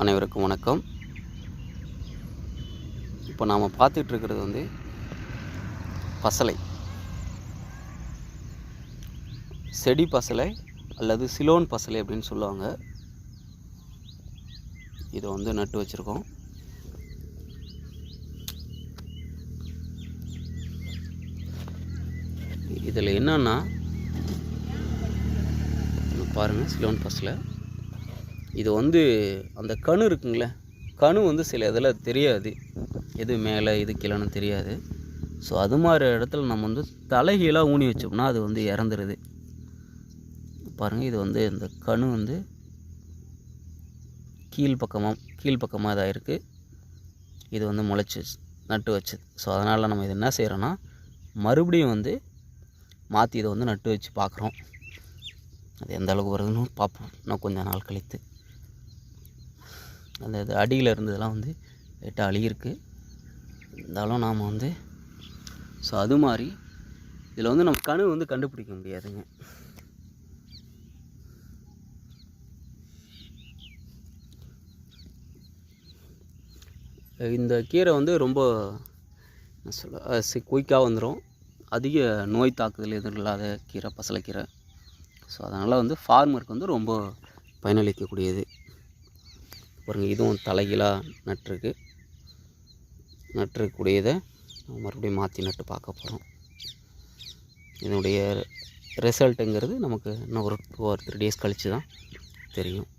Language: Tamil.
அனைவருக்கும் வணக்கம். இப்போ நாம் பார்த்துட்ருக்கிறது வந்து பசலை, செடி பசலை அல்லது சிலோன் பசலை அப்படின்னு சொல்லுவாங்க. இதை வந்து நட்டு வச்சுருக்கோம். இதில் என்னன்னா பாருங்கள், சிலோன் பசலை இது வந்து அந்த கணு இருக்குங்களே, கணு வந்து சில இதில் தெரியாது, எது மேலே எது கீழேன்னு தெரியாது. ஸோ அது மாதிரி இடத்துல நம்ம வந்து தலைகீழாக ஊனி வச்சோம்னா அது வந்து இறந்துருது. பாருங்கள், இது வந்து இந்த கணு வந்து கீழ்ப்பக்கமாக இதாக இருக்குது. இது வந்து முளைச்சி நட்டு வச்சது. ஸோ அதனால் நம்ம இது என்ன செய்கிறோன்னா மறுபடியும் வந்து மாற்றி இதை வந்து நட்டு வச்சு பார்க்குறோம். அது எந்த அளவுக்கு வருதுன்னு பார்ப்போம் இன்னும் கொஞ்சம் நாள் கழித்து. அந்த இது அடியில் இருந்ததெல்லாம் வந்து லைட்டாக அழுகிருக்கு. இருந்தாலும் நாம் வந்து ஸோ அது மாதிரி இதில் வந்து நம்ம கணு வந்து கண்டுபிடிக்க முடியாதுங்க. இந்த கீரை வந்து ரொம்ப குயிக்காக வந்துடும். அதிக நோய் தாக்குதல் எதுவும் இல்லாத கீரை பசலைக்கீரை. ஸோ அதனால் வந்து ஃபார்மருக்கு வந்து ரொம்ப பயனளிக்கக்கூடியது. பாருங்கள், இதுவும் தலைகீழாக நட்டுருக்கக்கூடியதை நம்ம மறுபடியும் மாற்றி நட்டு பார்க்க போகிறோம். இதனுடைய ரிசல்ட்டுங்கிறது நமக்கு இன்னும் ஒரு 2 or 3 days கழித்து தான் தெரியும்.